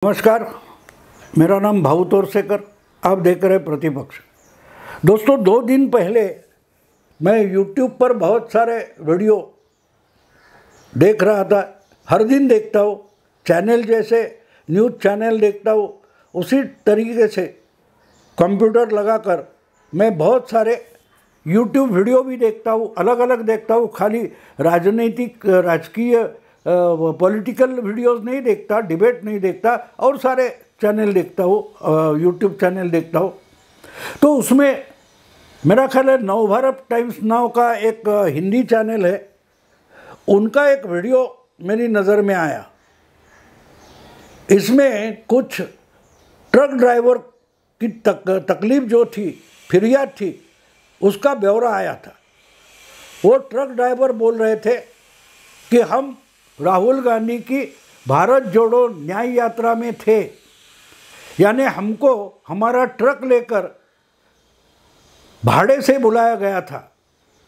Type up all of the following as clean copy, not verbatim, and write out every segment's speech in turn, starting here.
नमस्कार, मेरा नाम भाऊ तोरसेकर। आप देख रहे प्रतिपक्ष। दोस्तों, 2 दिन पहले मैं YouTube पर बहुत सारे वीडियो देख रहा था। हर दिन देखता हूँ, चैनल जैसे न्यूज़ चैनल देखता हूँ, उसी तरीके से कंप्यूटर लगाकर मैं बहुत सारे YouTube वीडियो भी देखता हूँ। अलग अलग देखता हूँ, खाली राजकीय पॉलिटिकल वीडियोस नहीं देखता, डिबेट नहीं देखता, और सारे चैनल देखता हूँ, यूट्यूब चैनल देखता हूँ। तो उसमें मेरा ख्याल है नवभारत टाइम्स नाव का एक हिंदी चैनल है, उनका एक वीडियो मेरी नज़र में आया। इसमें कुछ ट्रक ड्राइवर की तकलीफ़ जो थी, फिरियाद थी, उसका ब्यौरा आया था। वो ट्रक ड्राइवर बोल रहे थे कि हम राहुल गांधी की भारत जोड़ो न्याय यात्रा में थे, यानी हमको हमारा ट्रक लेकर भाड़े से बुलाया गया था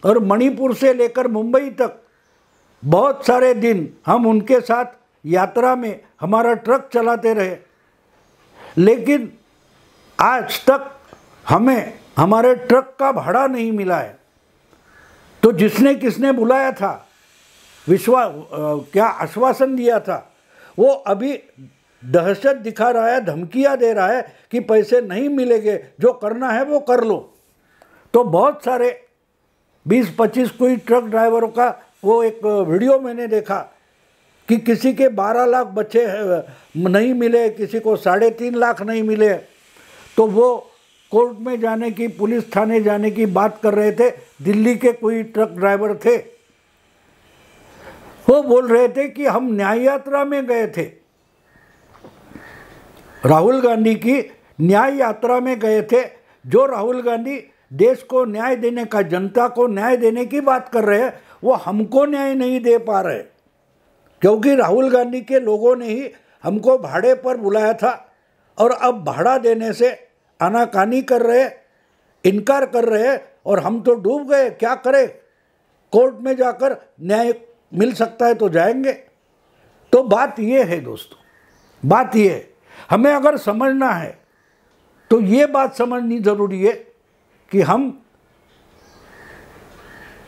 और मणिपुर से लेकर मुंबई तक बहुत सारे दिन हम उनके साथ यात्रा में हमारा ट्रक चलाते रहे, लेकिन आज तक हमें हमारे ट्रक का भाड़ा नहीं मिला है। तो किसने बुलाया था, क्या आश्वासन दिया था, वो अभी दहशत दिखा रहा है, धमकियां दे रहा है कि पैसे नहीं मिलेंगे, जो करना है वो कर लो। तो बहुत सारे 20-25 कोई ट्रक ड्राइवरों का वो एक वीडियो मैंने देखा कि किसी के 12 लाख बचे नहीं मिले, किसी को 3.5 लाख नहीं मिले। तो वो कोर्ट में जाने की, पुलिस थाने जाने की बात कर रहे थे। दिल्ली के कोई ट्रक ड्राइवर थे, वो बोल रहे थे कि हम न्याय यात्रा में गए थे, राहुल गांधी की न्याय यात्रा में गए थे। जो राहुल गांधी देश को न्याय देने का, जनता को न्याय देने की बात कर रहे हैं, वो हमको न्याय नहीं दे पा रहे, क्योंकि राहुल गांधी के लोगों ने ही हमको भाड़े पर बुलाया था और अब भाड़ा देने से आनाकानी कर रहे, इनकार कर रहे, और हम तो डूब गए। क्या करें, कोर्ट में जाकर न्याय मिल सकता है तो जाएंगे। तो बात ये है दोस्तों, बात ये है, हमें अगर समझना है तो ये बात समझनी ज़रूरी है कि हम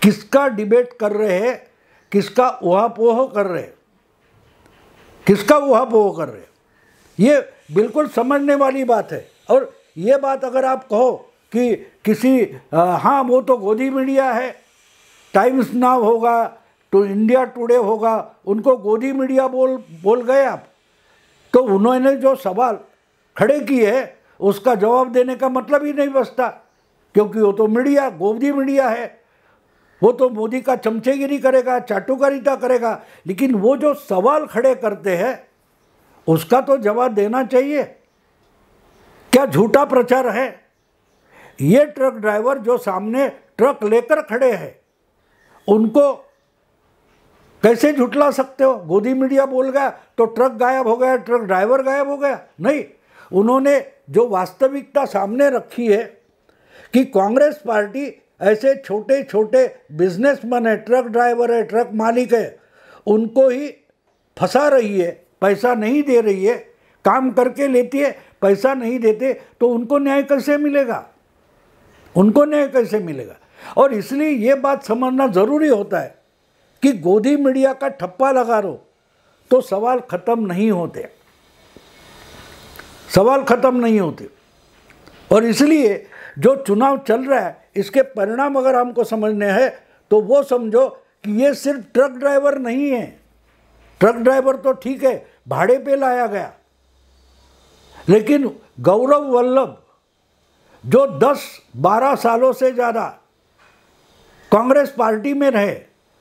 किसका डिबेट कर रहे हैं, किसका उहापोह कर रहे हैं, किसका उहापोह कर रहे हैं, ये बिल्कुल समझने वाली बात है। और ये बात अगर आप कहो कि किसी हाँ वो तो गोदी मीडिया है, टाइम्स नाउ होगा तो इंडिया टुडे होगा, उनको गोदी मीडिया बोल गए आप, तो उन्होंने जो सवाल खड़े किए हैं उसका जवाब देने का मतलब ही नहीं बचता, क्योंकि वो तो मीडिया, गोदी मीडिया है, वो तो मोदी का चमचेगिरी करेगा, चाटुकारिता करेगा। लेकिन वो जो सवाल खड़े करते हैं उसका तो जवाब देना चाहिए। क्या झूठा प्रचार है? ये ट्रक ड्राइवर जो सामने ट्रक लेकर खड़े हैं, उनको कैसे झुठला सकते हो? गोदी मीडिया बोल गया तो ट्रक गायब हो गया, ट्रक ड्राइवर गायब हो गया? नहीं, उन्होंने जो वास्तविकता सामने रखी है कि कांग्रेस पार्टी ऐसे छोटे छोटे बिजनेसमैन है, ट्रक ड्राइवर है, ट्रक मालिक है, उनको ही फंसा रही है, पैसा नहीं दे रही है, काम करके लेती है, पैसा नहीं देते, तो उनको न्याय कैसे मिलेगा? उनको न्याय कैसे मिलेगा? और इसलिए ये बात समझना ज़रूरी होता है कि गोदी मीडिया का ठप्पा लगा लो तो सवाल ख़त्म नहीं होते, सवाल ख़त्म नहीं होते। और इसलिए जो चुनाव चल रहा है, इसके परिणाम अगर हमको समझने हैं तो वो समझो कि ये सिर्फ ट्रक ड्राइवर नहीं है। ट्रक ड्राइवर तो ठीक है, भाड़े पे लाया गया, लेकिन गौरव वल्लभ जो 10-12 सालों से ज़्यादा कांग्रेस पार्टी में रहे,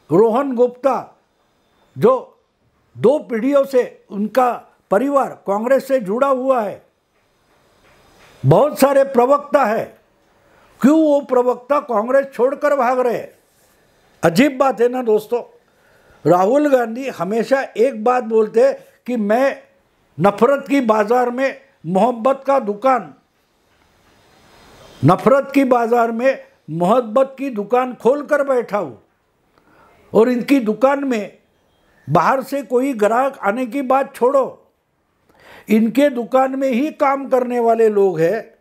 रोहन गुप्ता जो 2 पीढ़ियों से उनका परिवार कांग्रेस से जुड़ा हुआ है, बहुत सारे प्रवक्ता है, क्यों वो प्रवक्ता कांग्रेस छोड़कर भाग रहे हैं? अजीब बात है ना दोस्तों। राहुल गांधी हमेशा एक बात बोलते हैं कि मैं नफरत की बाजार में मोहब्बत का दुकान, नफरत की बाजार में मोहब्बत की दुकान खोलकर बैठा हूँ, और इनकी दुकान में बाहर से कोई ग्राहक आने की बात छोड़ो, इनके दुकान में ही काम करने वाले लोग हैं,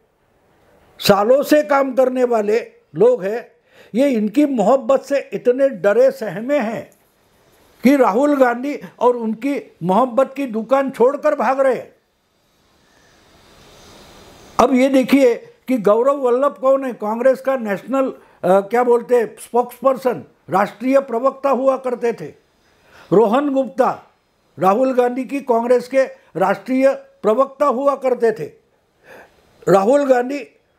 सालों से काम करने वाले लोग हैं, ये इनकी मोहब्बत से इतने डरे सहमे हैं कि राहुल गांधी और उनकी मोहब्बत की दुकान छोड़कर भाग रहे हैं। अब ये देखिए कि गौरव वल्लभ कौन है, कांग्रेस का नेशनल क्या बोलते हैं स्पोक्स पर्सन, राष्ट्रीय प्रवक्ता हुआ करते थे। रोहन गुप्ता राहुल गांधी की कांग्रेस के राष्ट्रीय प्रवक्ता हुआ करते थे। राहुल गांधी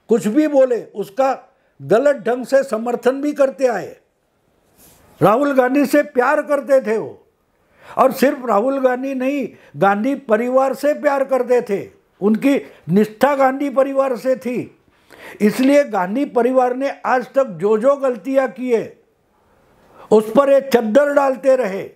कुछ भी बोले उसका गलत ढंग से समर्थन भी करते आए। राहुल गांधी से प्यार करते थे वो, और सिर्फ राहुल गांधी नहीं, गांधी परिवार से प्यार करते थे। उनकी निष्ठा गांधी परिवार से थी, इसलिए गांधी परिवार ने आज तक जो जो गलतियां की है उस पर एक चद्दर डालते रहे,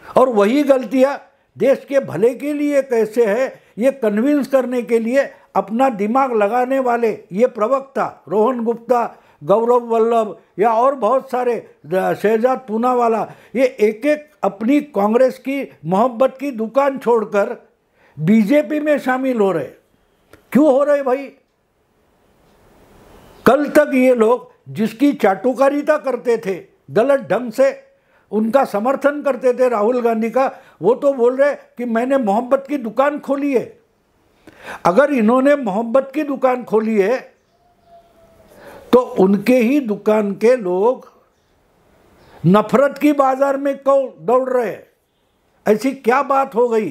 और वही गलतियां देश के भले के लिए कैसे है ये कन्विंस करने के लिए अपना दिमाग लगाने वाले ये प्रवक्ता रोहन गुप्ता, गौरव वल्लभ या और बहुत सारे शहजाद पूनावाला, ये एक एक अपनी कांग्रेस की मोहब्बत की दुकान छोड़कर बीजेपी में शामिल हो रहे। क्यों हो रहे भाई? कल तक ये लोग जिसकी चाटुकारिता करते थे, गलत ढंग से उनका समर्थन करते थे राहुल गांधी का, वो तो बोल रहे कि मैंने मोहब्बत की दुकान खोली है। अगर इन्होंने मोहब्बत की दुकान खोली है तो उनके ही दुकान के लोग नफरत की बाजार में क्यों दौड़ रहे हैं? ऐसी क्या बात हो गई?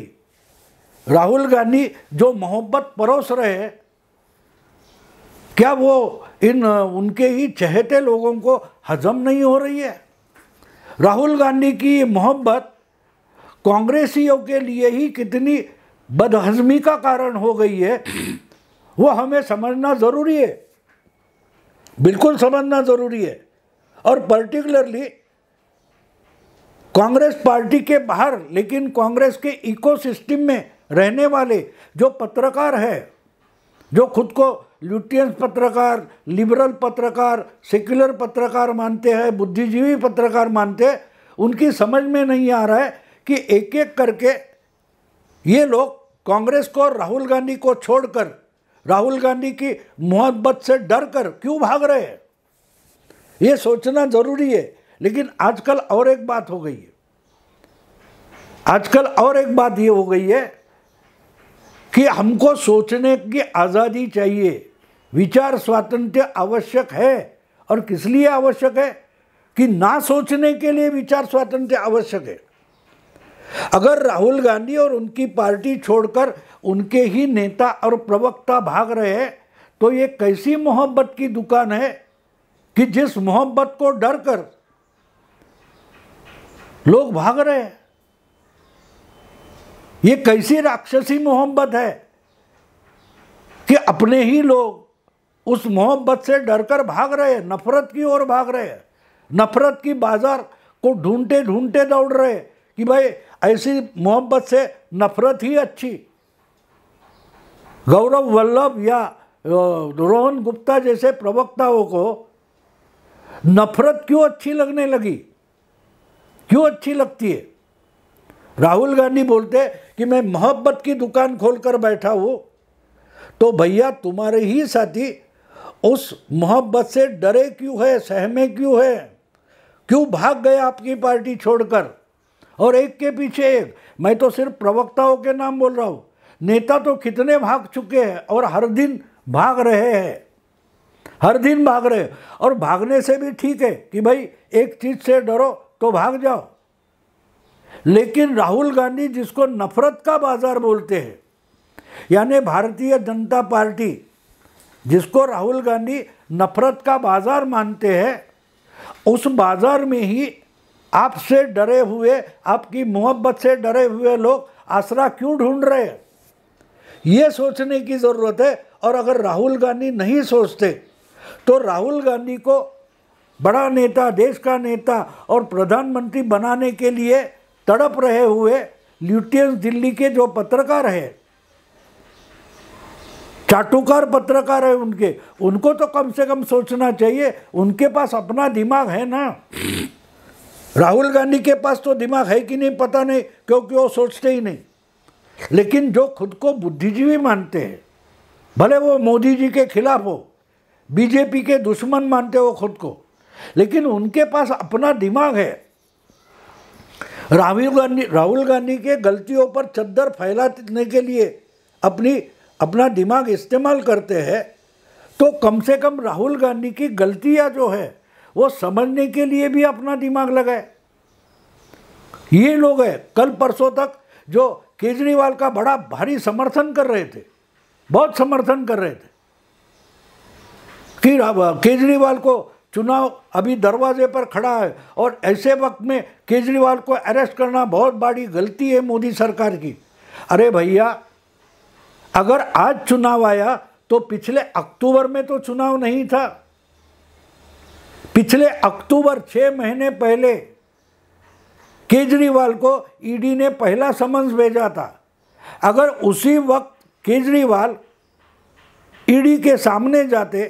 राहुल गांधी जो मोहब्बत परोस रहे हैं, क्या वो उनके ही चहेते लोगों को हजम नहीं हो रही है? राहुल गांधी की मोहब्बत कांग्रेसियों के लिए ही कितनी बदहजमी का कारण हो गई है, वो हमें समझना ज़रूरी है, बिल्कुल समझना ज़रूरी है। और पर्टिकुलरली कांग्रेस पार्टी के बाहर लेकिन कांग्रेस के इकोसिस्टम में रहने वाले जो पत्रकार हैं, जो खुद को ल्यूटियंस पत्रकार, लिबरल पत्रकार, सेक्युलर पत्रकार मानते हैं, बुद्धिजीवी पत्रकार मानते हैं, उनकी समझ में नहीं आ रहा है कि एक एक करके ये लोग कांग्रेस को और राहुल गांधी को छोड़कर राहुल गांधी की मोहब्बत से डर कर क्यों भाग रहे हैं, ये सोचना ज़रूरी है। लेकिन आजकल और एक बात हो गई है, आजकल और एक बात ये हो गई है कि हमको सोचने की आज़ादी चाहिए, विचार स्वातंत्र्य आवश्यक है। और किस लिए आवश्यक है? कि ना सोचने के लिए विचार स्वातंत्र्य आवश्यक है। अगर राहुल गांधी और उनकी पार्टी छोड़कर उनके ही नेता और प्रवक्ता भाग रहे हैं तो ये कैसी मोहब्बत की दुकान है कि जिस मोहब्बत को डर कर लोग भाग रहे हैं? ये कैसी राक्षसी मोहब्बत है कि अपने ही लोग उस मोहब्बत से डरकर भाग रहे हैं, नफरत की ओर भाग रहे हैं, नफरत की बाजार को ढूंढते ढूंढते दौड़ रहे हैं कि भाई ऐसी मोहब्बत से नफरत ही अच्छी। गौरव वल्लभ या रोहन गुप्ता जैसे प्रवक्ताओं को नफरत क्यों अच्छी लगने लगी, क्यों अच्छी लगती है? राहुल गांधी बोलते कि मैं मोहब्बत की दुकान खोलकर बैठा हूँ, तो भैया तुम्हारे ही साथी उस मोहब्बत से डरे क्यों है, सहमे क्यों है, क्यों भाग गए आपकी पार्टी छोड़कर? और एक के पीछे एक, मैं तो सिर्फ प्रवक्ताओं के नाम बोल रहा हूँ, नेता तो कितने भाग चुके हैं और हर दिन भाग रहे हैं, हर दिन भाग रहे हैं। और भागने से भी ठीक है कि भाई एक चीज़ से डरो तो भाग जाओ, लेकिन राहुल गांधी जिसको नफरत का बाजार बोलते हैं, यानी भारतीय जनता पार्टी जिसको राहुल गांधी नफरत का बाजार मानते हैं, उस बाजार में ही आपसे डरे हुए, आपकी मोहब्बत से डरे हुए लोग आसरा क्यों ढूंढ रहे हैं, ये सोचने की ज़रूरत है। और अगर राहुल गांधी नहीं सोचते तो राहुल गांधी को बड़ा नेता, देश का नेता और प्रधानमंत्री बनाने के लिए तड़प रहे हुए ल्यूटियंस दिल्ली के जो पत्रकार हैं, चाटुकार पत्रकार है उनको तो कम से कम सोचना चाहिए, उनके पास अपना दिमाग है ना। राहुल गांधी के पास तो दिमाग है कि नहीं पता नहीं, क्योंकि वो सोचते ही नहीं। लेकिन जो खुद को बुद्धिजीवी मानते हैं, भले वो मोदी जी के खिलाफ हो, बीजेपी के दुश्मन मानते हो खुद को, लेकिन उनके पास अपना दिमाग है। राहुल गांधी के गलतियों पर चद्दर फैलाने के लिए अपना दिमाग इस्तेमाल करते हैं, तो कम से कम राहुल गांधी की गलतियां जो है वो समझने के लिए भी अपना दिमाग लगाए। ये लोग हैं कल परसों तक जो केजरीवाल का बड़ा भारी समर्थन कर रहे थे, बहुत समर्थन कर रहे थे कि केजरीवाल को चुनाव अभी दरवाजे पर खड़ा है और ऐसे वक्त में केजरीवाल को अरेस्ट करना बहुत बड़ी गलती है मोदी सरकार की। अरे भैया, अगर आज चुनाव आया तो पिछले अक्टूबर में तो चुनाव नहीं था। पिछले अक्टूबर 6 महीने पहले केजरीवाल को ईडी ने पहला समन्स भेजा था। अगर उसी वक्त केजरीवाल ईडी के सामने जाते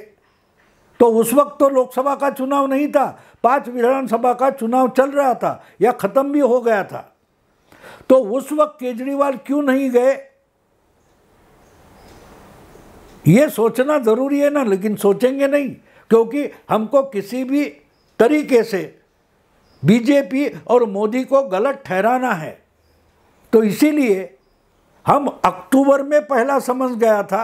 तो उस वक्त तो लोकसभा का चुनाव नहीं था, 5 विधानसभा का चुनाव चल रहा था या खत्म भी हो गया था। तो उस वक्त केजरीवाल क्यों नहीं गए, ये सोचना जरूरी है ना। लेकिन सोचेंगे नहीं, क्योंकि हमको किसी भी तरीके से बीजेपी और मोदी को गलत ठहराना है। तो इसीलिए हम अक्टूबर में पहला समन्स गया था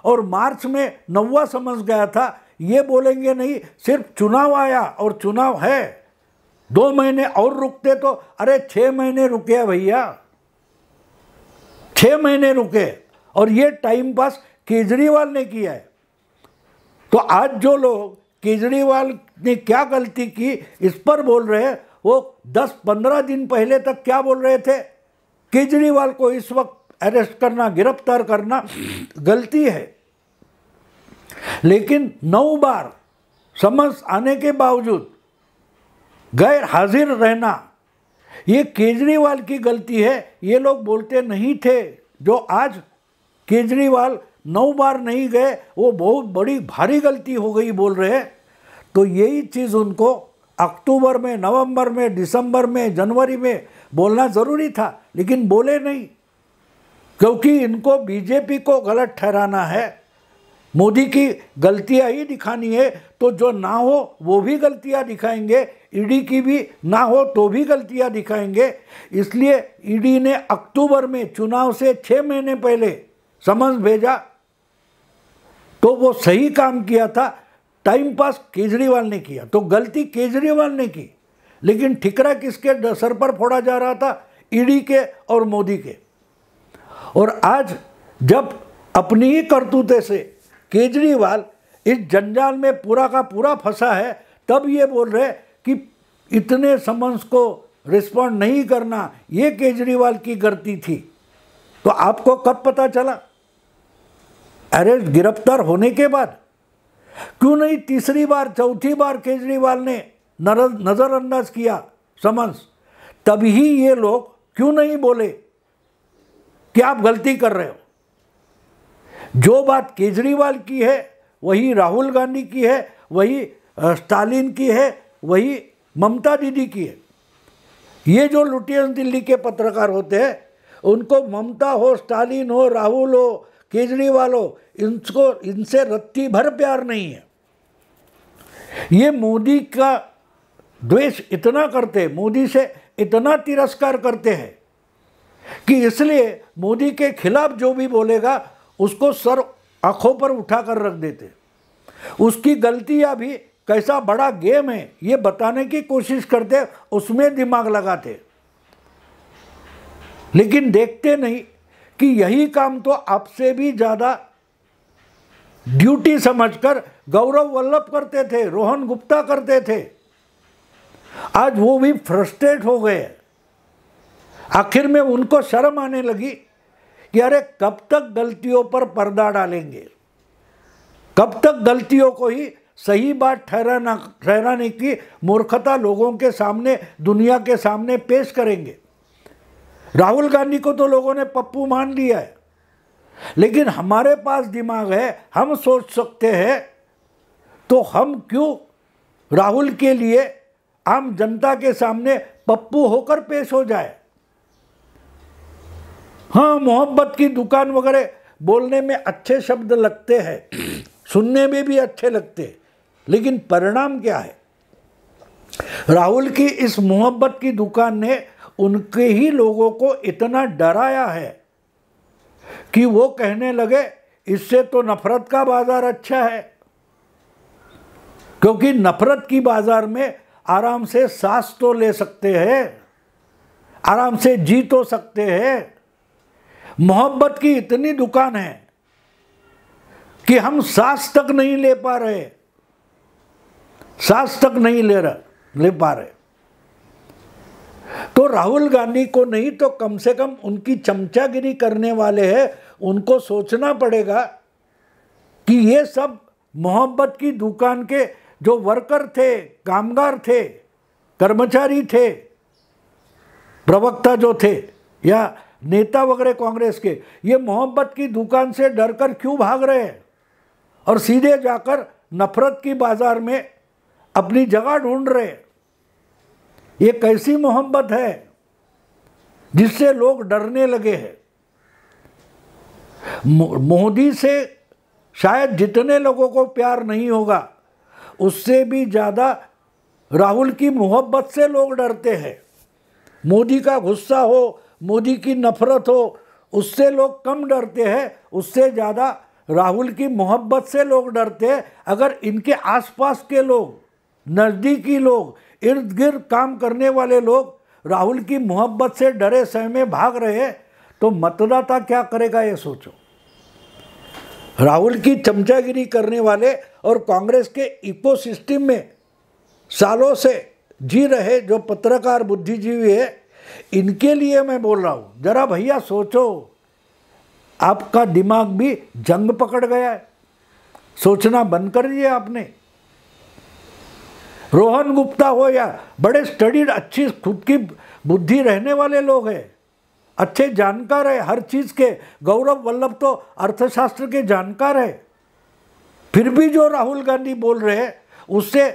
और मार्च में 9वां समन्स गया था, ये बोलेंगे नहीं। सिर्फ चुनाव आया और चुनाव है, 2 महीने और रुकते तो, अरे 6 महीने रुके भैया, 6 महीने रुके, और ये टाइम पास केजरीवाल ने किया है। तो आज जो लोग केजरीवाल ने क्या गलती की इस पर बोल रहे हैं, वो 10-15 दिन पहले तक क्या बोल रहे थे, केजरीवाल को इस वक्त अरेस्ट करना, गिरफ्तार करना गलती है। लेकिन 9 बार समन्स आने के बावजूद गैर हाजिर रहना, ये केजरीवाल की गलती है, ये लोग बोलते नहीं थे। जो आज केजरीवाल 9 बार नहीं गए, वो बहुत बड़ी भारी गलती हो गई बोल रहे हैं। तो यही चीज़ उनको अक्टूबर में, नवंबर में, दिसंबर में, जनवरी में बोलना ज़रूरी था, लेकिन बोले नहीं, क्योंकि इनको बीजेपी को गलत ठहराना है, मोदी की गलतियां ही दिखानी है। तो जो ना हो वो भी गलतियां दिखाएंगे, ईडी की भी ना हो तो भी गलतियां दिखाएंगे। इसलिए ईडी ने अक्टूबर में चुनाव से 6 महीने पहले समन्स भेजा, तो वो सही काम किया था। टाइम पास केजरीवाल ने किया, तो गलती केजरीवाल ने की, लेकिन ठिकरा किसके सर पर फोड़ा जा रहा था, ईडी के और मोदी के। और आज जब अपनी ही करतूते से केजरीवाल इस जंजाल में पूरा का पूरा फंसा है, तब ये बोल रहे कि इतने समन्स को रिस्पॉन्ड नहीं करना ये केजरीवाल की गलती थी। तो आपको कब पता चला? अरेस्ट, गिरफ्तार होने के बाद। क्यों नहीं तीसरी बार, चौथी बार केजरीवाल ने नज़रअंदाज किया समन्स? तभी ये लोग क्यों नहीं बोले कि आप गलती कर रहे हो? जो बात केजरीवाल की है वही राहुल गांधी की है, वही स्टालिन की है, वही ममता दीदी की है। ये जो लुटियंस दिल्ली के पत्रकार होते हैं, उनको ममता हो, स्टालिन हो, राहुल हो, केजरीवाल हो, इनसे रत्ती भर प्यार नहीं है। ये मोदी का द्वेष इतना करते हैं, मोदी से इतना तिरस्कार करते हैं कि इसलिए मोदी के खिलाफ जो भी बोलेगा उसको सर आंखों पर उठाकर रख देते। उसकी गलतियां भी कैसा बड़ा गेम है ये बताने की कोशिश करते, उसमें दिमाग लगाते, लेकिन देखते नहीं कि यही काम तो आपसे भी ज़्यादा ड्यूटी समझकर गौरव वल्लभ करते थे, रोहन गुप्ता करते थे। आज वो भी फ्रस्ट्रेट हो गए। आखिर में उनको शर्म आने लगी कि अरे कब तक गलतियों पर पर्दा डालेंगे, कब तक गलतियों को ही सही बात ठहराने की मूर्खता लोगों के सामने, दुनिया के सामने पेश करेंगे। राहुल गांधी को तो लोगों ने पप्पू मान लिया है, लेकिन हमारे पास दिमाग है, हम सोच सकते हैं, तो हम क्यों राहुल के लिए आम जनता के सामने पप्पू होकर पेश हो जाए? हाँ, मोहब्बत की दुकान वगैरह बोलने में अच्छे शब्द लगते हैं, सुनने में भी अच्छे लगते हैं, लेकिन परिणाम क्या है? राहुल की इस मोहब्बत की दुकान ने उनके ही लोगों को इतना डराया है कि वो कहने लगे इससे तो नफरत का बाजार अच्छा है, क्योंकि नफरत की बाजार में आराम से सांस तो ले सकते हैं, आराम से जी तो सकते हैं। मोहब्बत की इतनी दुकान है कि हम सांस तक नहीं ले पा रहे, सांस तक नहीं ले पा रहे। तो राहुल गांधी को नहीं तो कम से कम उनकी चमचागिरी करने वाले हैं, उनको सोचना पड़ेगा कि ये सब मोहब्बत की दुकान के जो वर्कर थे, कामगार थे, कर्मचारी थे, प्रवक्ता जो थे या नेता वगैरह कांग्रेस के, ये मोहब्बत की दुकान से डरकर क्यों भाग रहे हैं और सीधे जाकर नफरत की बाजार में अपनी जगह ढूंढ रहे हैं? ये कैसी मोहब्बत है जिससे लोग डरने लगे हैं? मोदी से शायद जितने लोगों को प्यार नहीं होगा, उससे भी ज़्यादा राहुल की मोहब्बत से लोग डरते हैं। मोदी का गुस्सा हो, मोदी की नफरत हो, उससे लोग कम डरते हैं, उससे ज़्यादा राहुल की मोहब्बत से लोग डरते हैं। अगर इनके आसपास के लोग, नज़दीकी लोग, इर्द गिर्द काम करने वाले लोग राहुल की मोहब्बत से डरे सहमे भाग रहे हैं, तो मतदाता क्या करेगा ये सोचो। राहुल की चमचागिरी करने वाले और कांग्रेस के इकोसिस्टम में सालों से जी रहे जो पत्रकार बुद्धिजीवी है, इनके लिए मैं बोल रहा हूँ, जरा भैया सोचो, आपका दिमाग भी जंग पकड़ गया है, सोचना बंद कर दिया आपने। रोहन गुप्ता हो या बड़े स्टडीड, अच्छी खुद की बुद्धि रहने वाले लोग हैं, अच्छे जानकार है हर चीज़ के, गौरव वल्लभ तो अर्थशास्त्र के जानकार है, फिर भी जो राहुल गांधी बोल रहे हैं उससे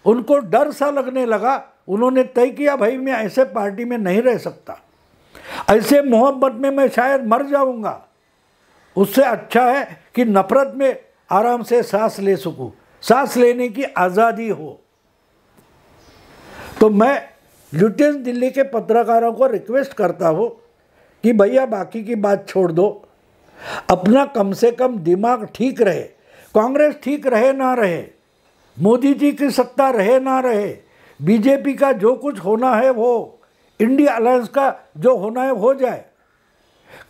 उनको डर सा लगने लगा। उन्होंने तय किया भाई मैं ऐसे पार्टी में नहीं रह सकता, ऐसे मोहब्बत में मैं शायद मर जाऊंगा, उससे अच्छा है कि नफरत में आराम से सांस ले सकूं, सांस लेने की आज़ादी हो। तो मैं ल्यूटियंस दिल्ली के पत्रकारों को रिक्वेस्ट करता हूँ कि भैया बाकी की बात छोड़ दो, अपना कम से कम दिमाग ठीक रहे, कांग्रेस ठीक रहे ना रहे, मोदी जी की सत्ता रहे ना रहे, बीजेपी का जो कुछ होना है वो, इंडिया अलायंस का जो होना है हो जाए,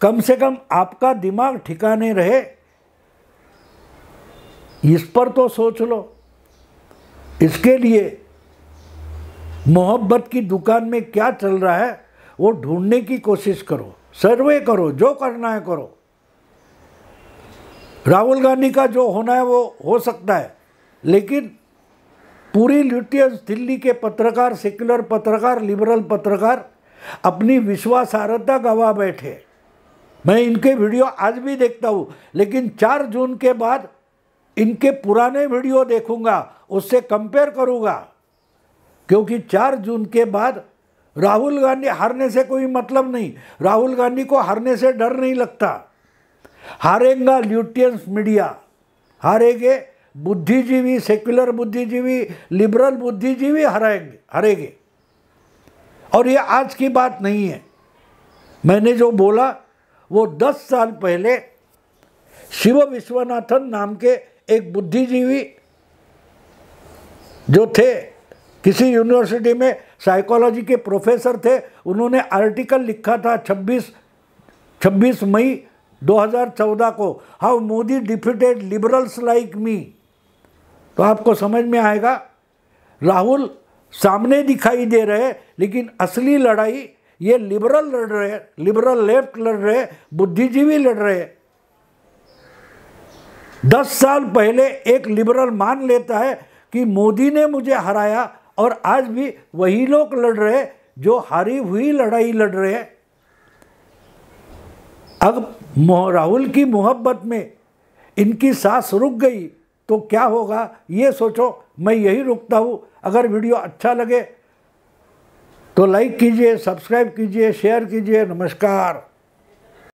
कम से कम आपका दिमाग ठिकाने रहे, इस पर तो सोच लो। इसके लिए मोहब्बत की दुकान में क्या चल रहा है वो ढूंढने की कोशिश करो, सर्वे करो, जो करना है करो। राहुल गांधी का जो होना है वो हो सकता है, लेकिन पूरी ल्यूटियंस दिल्ली के पत्रकार, सेक्युलर पत्रकार, लिबरल पत्रकार अपनी विश्वासार्हता गंवा बैठे। मैं इनके वीडियो आज भी देखता हूँ, लेकिन 4 जून के बाद इनके पुराने वीडियो देखूंगा, उससे कंपेयर करूँगा, क्योंकि 4 जून के बाद राहुल गांधी हारने से कोई मतलब नहीं, राहुल गांधी को हारने से डर नहीं लगता। हारेगा ल्यूटियंस मीडिया, हारेंगे बुद्धिजीवी, सेक्युलर बुद्धिजीवी, लिबरल बुद्धिजीवी हारेंगे। और ये आज की बात नहीं है, मैंने जो बोला वो 10 साल पहले शिव विश्वनाथन नाम के एक बुद्धिजीवी जो थे, किसी यूनिवर्सिटी में साइकोलॉजी के प्रोफेसर थे, उन्होंने आर्टिकल लिखा था 26 मई 2014 को, how Modi defeated liberals like me. तो आपको समझ में आएगा, राहुल सामने दिखाई दे रहे, लेकिन असली लड़ाई ये लिबरल लड़ रहे, लिबरल लेफ्ट लड़ रहे, बुद्धिजीवी लड़ रहे। 10 साल पहले एक लिबरल मान लेता है कि मोदी ने मुझे हराया, और आज भी वही लोग लड़ रहे जो हारी हुई लड़ाई लड़ रहे हैं। अब राहुल की मोहब्बत में इनकी सांस रुक गई तो क्या होगा ये सोचो। मैं यही रुकता हूँ। अगर वीडियो अच्छा लगे तो लाइक कीजिए, सब्सक्राइब कीजिए, शेयर कीजिए। नमस्कार।